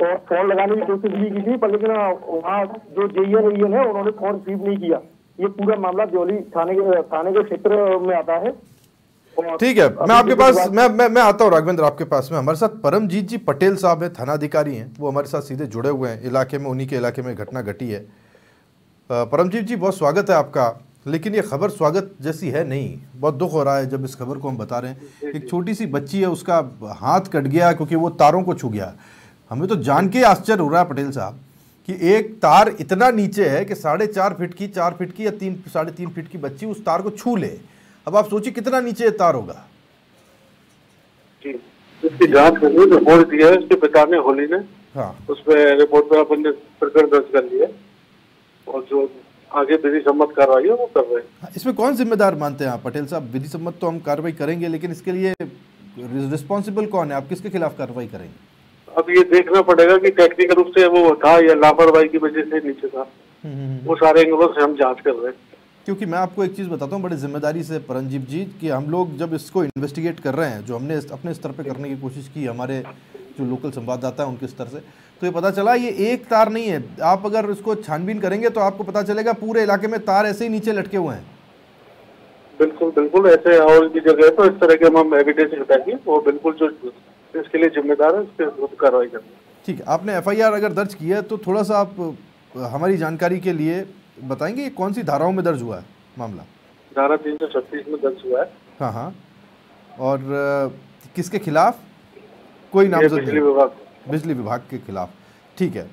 और फोन लगाने की कोशिश भी की थी, पर लेकिन वहाँ जो जेईएन है उन्होंने फोन रिसीव नहीं किया। ये पूरा मामला दियोली थाने के क्षेत्र में आता है। ठीक है, मैं आपके पास मैं आता हूँ राघवेंद्र आपके पास में। हमारे साथ परमजीत जी पटेल साहब है, थानाधिकारी हैं, वो हमारे साथ सीधे जुड़े हुए हैं इलाके में, उन्हीं के इलाके में घटना घटी है। परमजीत जी, बहुत स्वागत है आपका। लेकिन ये खबर स्वागत जैसी है नहीं, बहुत दुख हो रहा है जब इस खबर को हम बता रहे हैं। एक छोटी सी बच्ची है, उसका हाथ कट गया क्योंकि वो तारों को छू गया। हमें तो जान के आश्चर्य हो रहा है पटेल साहब कि एक तार इतना नीचे है कि 4.5 फीट की, 4 फीट की या 3-3.5 फीट की बच्ची उस तार को छू ले। अब आप सोचिए कितना नीचे तार होगा। जी, इसकी जांच करनी रिपोर्ट दी है उसके पिता ने, होली ने। हाँ, उस पर रिपोर्ट पर अपन ने प्रकरण दर्ज कर लिया और जो आगे विधि सम्मत कार्रवाई है वो कर रहे हैं। इसमें कौन जिम्मेदार मानते हैं आप पटेल साहब? विधि सम्मत तो हम कार्रवाई करेंगे, लेकिन इसके लिए रिस्पॉन्सिबल कौन है? आप किसके खिलाफ कार्रवाई करेंगे? अब ये देखना पड़ेगा कि टेक्निकल रूप से वो था या लापरवाही की वजह से नीचे था, वो सारे एंगलों से हम जांच कर रहे हैं। क्योंकि मैं आपको एक चीज़ बताता हूँ बड़ी जिम्मेदारी से परमजीत जी, कि हम लोग जब इसको इन्वेस्टिगेट कर रहे हैं, जो हमने अपने स्तर पे करने की कोशिश की, हमारे जो लोकल संवाददाता है उनके स्तर से, तो ये पता चला ये एक तार नहीं है। आप अगर इसको छानबीन करेंगे तो आपको पता चलेगा पूरे इलाके में तार ऐसे ही नीचे लटके हुए हैं। बिल्कुल बिल्कुल, ऐसे और भी जगह तो इस तरह के हम एविडेंस जुटाएंगे, वो बिल्कुल जो इसके लिए जिम्मेदार है उसके विरुद्ध कार्रवाई करेंगे। ठीक है, आपने एफआईआर अगर दर्ज किया है तो थोड़ा सा आप हमारी जानकारी के लिए बताएंगे ये कौन सी धाराओं में दर्ज हुआ है मामला? धारा 336 में दर्ज हुआ है। हाँ हाँ, और किसके खिलाफ? कोई नामजद नहीं? बिजली विभाग के खिलाफ। ठीक है।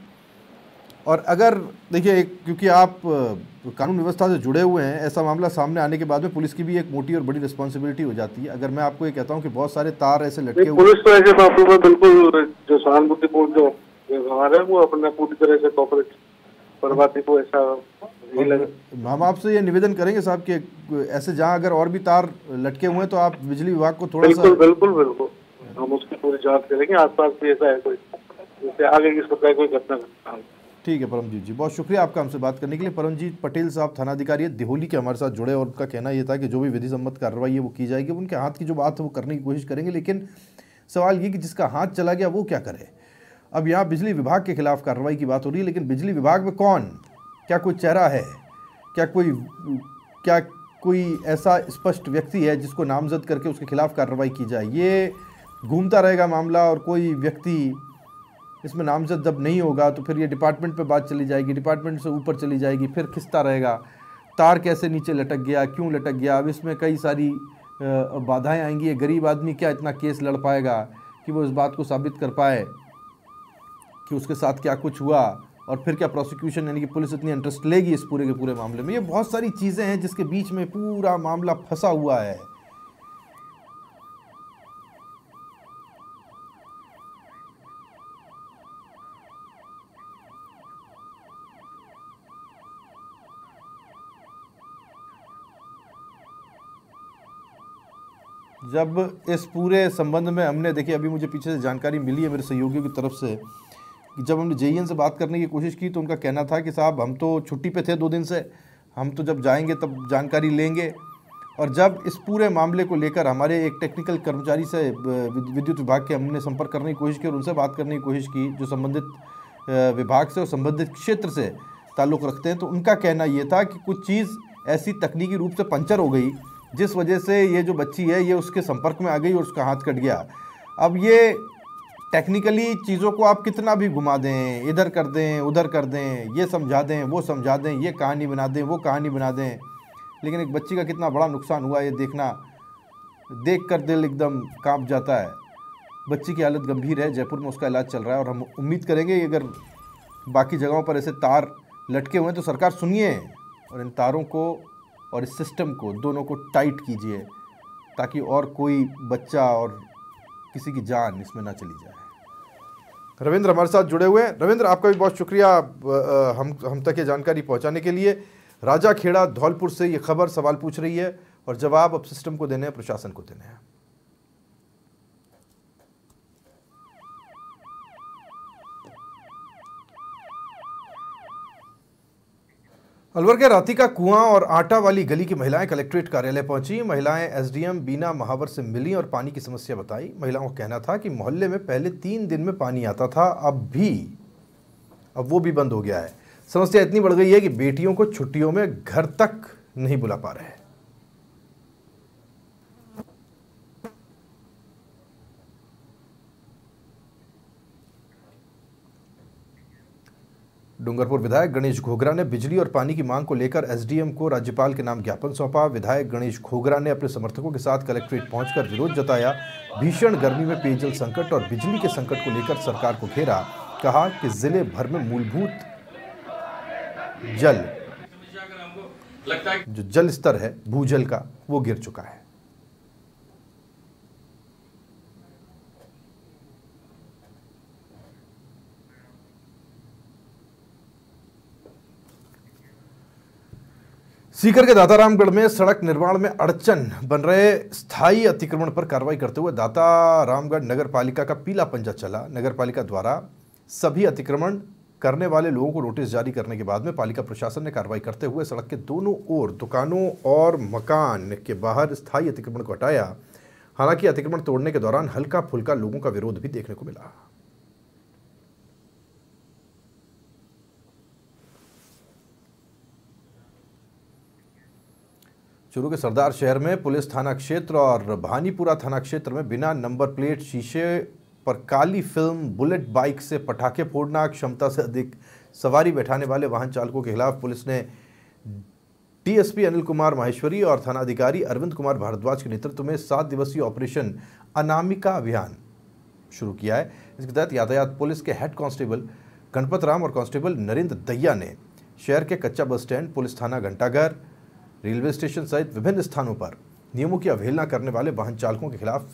और अगर देखिए, क्योंकि आप कानून व्यवस्था से जुड़े हुए हैं, ऐसा मामला सामने आने के बाद में पुलिस की भी एक मोटी और बड़ी रिस्पॉन्सिबिलिटी हो जाती है। अगर मैं आपको ये कहता हूँ कि बहुत सारे तार ऐसे लटके हुए, पुलिस तो ऐसे मामलों में बिल्कुल जो सहानुभूतिपूर्ण जो व्यवहार है वो अपना पूरी तरह से कॉपरेट करवाती को ऐसा नहीं लगे। हम आपसे ये निवेदन करेंगे साहब कि ऐसे जहाँ अगर और भी तार लटके हुए हैं तो आप बिजली विभाग को थोड़ा सा बिल्कुल हम उसकी पूरी जांच करेंगे। आसपास भी ऐसा है कोई, जिससे आगे इस प्रकार कोई घटना घटे। ठीक है परमजीत जी, बहुत शुक्रिया आपका हमसे बात करने के लिए। परमजीत पटेल साहब थानाधिकारी दिहोली के हमारे साथ जुड़े, और उनका कहना यह था कि जो भी विधि सम्मत कार्रवाई है वो की जाएगी। उनके हाथ की जो बात है वो करने की कोशिश करेंगे, लेकिन सवाल ये कि जिसका हाथ चला गया वो क्या करे। अब यहाँ बिजली विभाग के खिलाफ कार्रवाई की बात हो रही है, लेकिन बिजली विभाग में कौन, क्या कोई चेहरा है, क्या कोई ऐसा स्पष्ट व्यक्ति है जिसको नामजद करके उसके खिलाफ कार्रवाई की जाए। ये घूमता रहेगा मामला और कोई व्यक्ति इसमें नामजद जब नहीं होगा तो फिर ये डिपार्टमेंट पे बात चली जाएगी, डिपार्टमेंट से ऊपर चली जाएगी, फिर खिंचता रहेगा, तार कैसे नीचे लटक गया, क्यों लटक गया। अब इसमें कई सारी बाधाएं आएंगी। ये गरीब आदमी क्या इतना केस लड़ पाएगा कि वो इस बात को साबित कर पाए कि उसके साथ क्या कुछ हुआ, और फिर क्या प्रोसिक्यूशन यानी कि पुलिस इतनी इंटरेस्ट लेगी इस पूरे के पूरे मामले में। ये बहुत सारी चीज़ें हैं जिसके बीच में पूरा मामला फंसा हुआ है। जब इस पूरे संबंध में हमने देखिए, अभी मुझे पीछे से जानकारी मिली है मेरे सहयोगियों की तरफ से कि जब हमने JEN से बात करने की कोशिश की तो उनका कहना था कि साहब हम तो छुट्टी पे थे 2 दिन से, हम तो जब जाएंगे तब जानकारी लेंगे। और जब इस पूरे मामले को लेकर हमारे एक टेक्निकल कर्मचारी से विद्युत विभाग के हमने संपर्क करने की कोशिश की और उनसे बात करने की कोशिश की जो संबंधित विभाग से और संबंधित क्षेत्र से ताल्लुक़ रखते हैं, तो उनका कहना ये था कि कुछ चीज़ ऐसी तकनीकी रूप से पंचर हो गई जिस वजह से ये जो बच्ची है ये उसके संपर्क में आ गई और उसका हाथ कट गया। अब ये टेक्निकली चीज़ों को आप कितना भी घुमा दें, इधर कर दें, उधर कर दें, ये समझा दें, वो समझा दें, ये कहानी बना दें, वो कहानी बना दें, लेकिन एक बच्ची का कितना बड़ा नुकसान हुआ ये देखना, देख कर दिल एकदम कांप जाता है। बच्ची की हालत गंभीर है, जयपुर में उसका इलाज चल रहा है और हम उम्मीद करेंगे अगर बाकी जगहों पर ऐसे तार लटके हुए हैं तो सरकार सुनिए और इन तारों को और इस सिस्टम को दोनों को टाइट कीजिए ताकि और कोई बच्चा और किसी की जान इसमें ना चली जाए। रविंद्र हमारे साथ जुड़े हुए हैं। रविंद्र, आपका भी बहुत शुक्रिया हम तक ये जानकारी पहुंचाने के लिए। राजा खेड़ा धौलपुर से ये खबर सवाल पूछ रही है और जवाब अब सिस्टम को देने हैं, प्रशासन को देने हैं। अलवर के रातिका कुआं और आटा वाली गली की महिलाएं कलेक्ट्रेट कार्यालय पहुंची। महिलाएं SDM बीना महावर से मिली और पानी की समस्या बताई। महिलाओं का कहना था कि मोहल्ले में पहले 3 दिन में पानी आता था, अब वो भी बंद हो गया है। समस्या इतनी बढ़ गई है कि बेटियों को छुट्टियों में घर तक नहीं बुला पा रहे। डूंगरपुर विधायक गणेश घोगरा ने बिजली और पानी की मांग को लेकर SDM को राज्यपाल के नाम ज्ञापन सौंपा। विधायक गणेश घोगरा ने अपने समर्थकों के साथ कलेक्ट्रेट पहुंचकर विरोध जताया। भीषण गर्मी में पेयजल संकट और बिजली के संकट को लेकर सरकार को घेरा। कहा कि जिले भर में मूलभूत जो जल स्तर है भूजल का वो गिर चुका है। सीकर के दातारामगढ़ में सड़क निर्माण में अड़चन बन रहे स्थायी अतिक्रमण पर कार्रवाई करते हुए दातारामगढ़ नगर पालिका का पीला पंजा चला। नगर पालिका द्वारा सभी अतिक्रमण करने वाले लोगों को नोटिस जारी करने के बाद में पालिका प्रशासन ने कार्रवाई करते हुए सड़क के दोनों ओर दुकानों और मकान के बाहर स्थायी अतिक्रमण को हटाया। हालांकि अतिक्रमण तोड़ने के दौरान हल्का फुल्का लोगों का विरोध भी देखने को मिला। चूरू के सरदार शहर में पुलिस थाना क्षेत्र और भानीपुरा थाना क्षेत्र में बिना नंबर प्लेट शीशे पर काली फिल्म बुलेट बाइक से पटाखे फोड़ना, क्षमता से अधिक सवारी बैठाने वाले वाहन चालकों के खिलाफ पुलिस ने DSP अनिल कुमार माहेश्वरी और थानाधिकारी अरविंद कुमार भारद्वाज के नेतृत्व में 7 दिवसीय ऑपरेशन अनामिका अभियान शुरू किया है। इसके तहत यातायात पुलिस के हेड कांस्टेबल गणपत राम और कांस्टेबल नरेंद्र दहिया ने शहर के कच्चा बस स्टैंड, पुलिस थाना घंटाघर, रेलवे स्टेशन सहित विभिन्न स्थानों पर नियमों की अवहेलना करने वाले वाहन चालकों के खिलाफ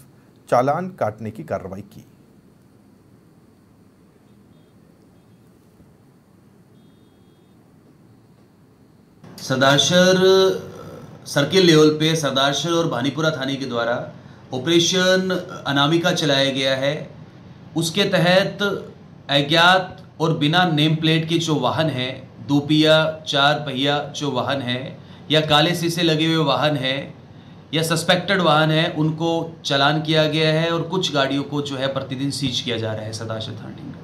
चालान काटने की कार्रवाई की। सरदारशहर सर्किल लेवल पे सरदारशहर और भानीपुरा थाने के द्वारा ऑपरेशन अनामिका चलाया गया है। उसके तहत अज्ञात और बिना नेम प्लेट के जो वाहन हैं, 2 पहिया 4 पहिया जो वाहन हैं या काले शीशे लगे हुए वाहन हैं या सस्पेक्टेड वाहन हैं, उनको चालान किया गया है और कुछ गाड़ियों को जो है प्रतिदिन सीज किया जा रहा है सरदारशहर थाने में।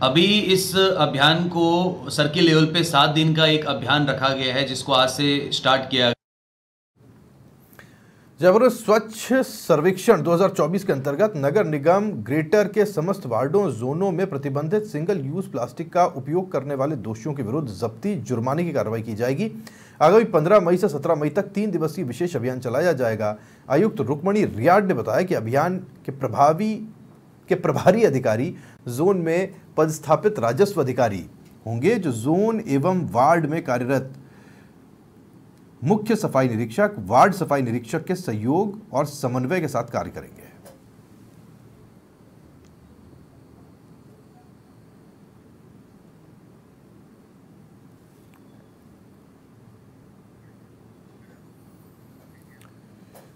अभी इस अभियान को सर्किल लेवल पे 7 दिन का एक अभियान रखा गया है जिसको आज से स्टार्ट किया। जयपुर में स्वच्छ सर्वेक्षण 2024 के अंतर्गत नगर निगम ग्रेटर के समस्त वार्डों जोनों में प्रतिबंधित सिंगल यूज प्लास्टिक का उपयोग करने वाले दोषियों के विरुद्ध जब्ती जुर्माने की कार्रवाई की जाएगी। आगामी 15 मई से 17 मई तक 3 दिवसीय विशेष अभियान चलाया जाएगा। आयुक्त रुक्मणी रियाड ने बताया कि अभियान के प्रभारी अधिकारी जोन में पदस्थापित राजस्व अधिकारी होंगे, जो जोन एवं वार्ड में कार्यरत मुख्य सफाई निरीक्षक, वार्ड सफाई निरीक्षक के सहयोग और समन्वय के साथ कार्य करेंगे।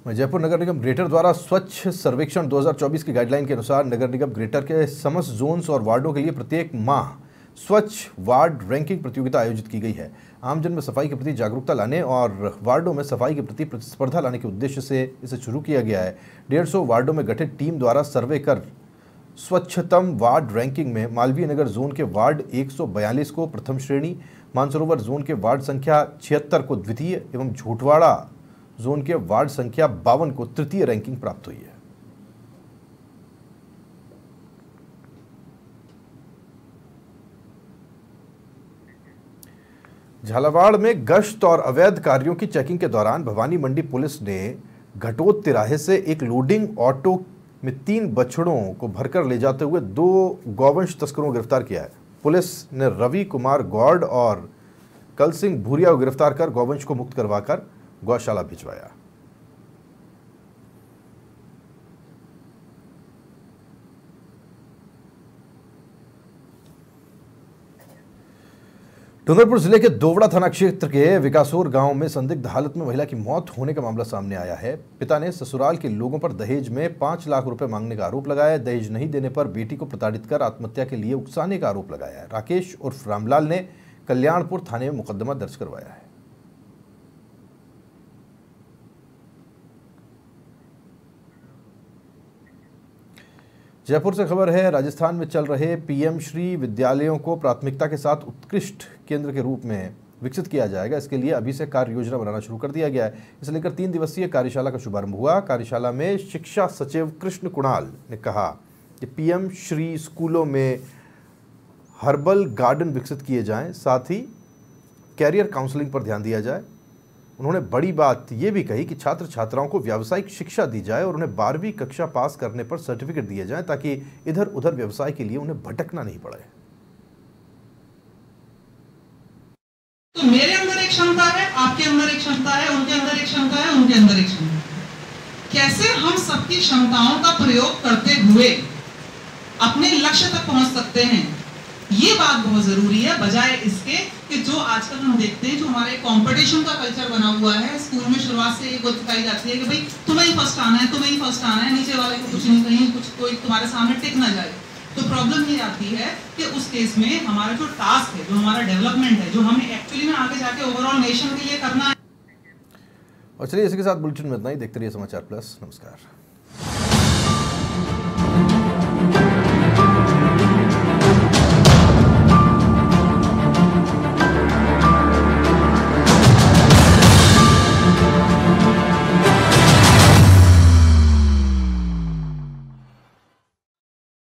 जयपुर नगर निगम ग्रेटर द्वारा स्वच्छ सर्वेक्षण 2024 की गाइडलाइन के अनुसार नगर निगम ग्रेटर के समस्त जोन्स और वार्डों के लिए प्रत्येक माह स्वच्छ वार्ड रैंकिंग प्रतियोगिता आयोजित की गई है। आमजन में सफाई के प्रति जागरूकता लाने और वार्डों में सफाई के प्रति प्रतिस्पर्धा लाने के उद्देश्य से इसे शुरू किया गया है। 150 वार्डों में गठित टीम द्वारा सर्वे कर स्वच्छतम वार्ड रैंकिंग में मालवीय नगर जोन के वार्ड 142 को प्रथम श्रेणी, मानसरोवर जोन के वार्ड संख्या 76 को द्वितीय एवं झोटवाड़ा जोन के वार्ड संख्या 52 को तृतीय रैंकिंग प्राप्त हुई है। झालावाड़ में गश्त और अवैध कार्यों की चेकिंग के दौरान भवानी मंडी पुलिस ने घटोत तिराहे से एक लोडिंग ऑटो में 3 बछड़ों को भरकर ले जाते हुए 2 गौवंश तस्करों को गिरफ्तार किया है। पुलिस ने रवि कुमार गौड़ और कल सिंह भूरिया को गिरफ्तार कर गौवंश को मुक्त करवाकर गौशाला भिजवाया। डूंगरपुर जिले के दोवड़ा थाना क्षेत्र के विकासोर गांव में संदिग्ध हालत में महिला की मौत होने का मामला सामने आया है। पिता ने ससुराल के लोगों पर दहेज में 5 लाख रुपए मांगने का आरोप लगाया है। दहेज नहीं देने पर बेटी को प्रताड़ित कर आत्महत्या के लिए उकसाने का आरोप लगाया है। राकेश उर्फ रामलाल ने कल्याणपुर थाने में मुकदमा दर्ज करवाया है। जयपुर से खबर है, राजस्थान में चल रहे पीएम श्री विद्यालयों को प्राथमिकता के साथ उत्कृष्ट केंद्र के रूप में विकसित किया जाएगा। इसके लिए अभी से कार्य योजना बनाना शुरू कर दिया गया है। इसे लेकर 3 दिवसीय कार्यशाला का शुभारंभ हुआ। कार्यशाला में शिक्षा सचिव कृष्ण कुणाल ने कहा कि पीएम श्री स्कूलों में हर्बल गार्डन विकसित किए जाएं, साथ ही कैरियर काउंसलिंग पर ध्यान दिया जाए। उन्होंने बड़ी बात यह भी कही कि छात्र छात्राओं को व्यावसायिक शिक्षा दी जाए और उन्हें 12वीं कक्षा पास करने पर सर्टिफिकेट दिए जाएं, ताकि इधर उधर व्यवसाय के लिए उन्हें भटकना नहीं पड़े। तो मेरे अंदर एक क्षमता है, आपके अंदर एक क्षमता है, उनके अंदर एक क्षमता है, उनके अंदर एक क्षमता है। कैसे हम सबकी क्षमताओं का प्रयोग करते हुए अपने लक्ष्य तक पहुंच सकते हैं, ये बात बहुत जरूरी है। बजाय इसके कि जो आजकल हम देखते हैं, जो हमारे कंपटीशन का कल्चर बना हुआ है, स्कूल में शुरुआत से ये सिखाई जाती है कि भाई तुम्हें ही फर्स्ट आना है, तुम्हें ही फर्स्ट आना है, नीचे वाले को कुछ नहीं, कहीं कुछ कोई तुम्हारे सामने टिक ना जाए। तो प्रॉब्लम ये आती है कि उस केस में हमारा जो टास्क है, जो हमारा डेवलपमेंट है, जो हमें एक्चुअली में आगे जाके ओवरऑल नेशन के लिए करना है। और चलिए इसी के साथ बुलेटिन में इतना ही। देखते रहिए समाचार प्लस। नमस्कार।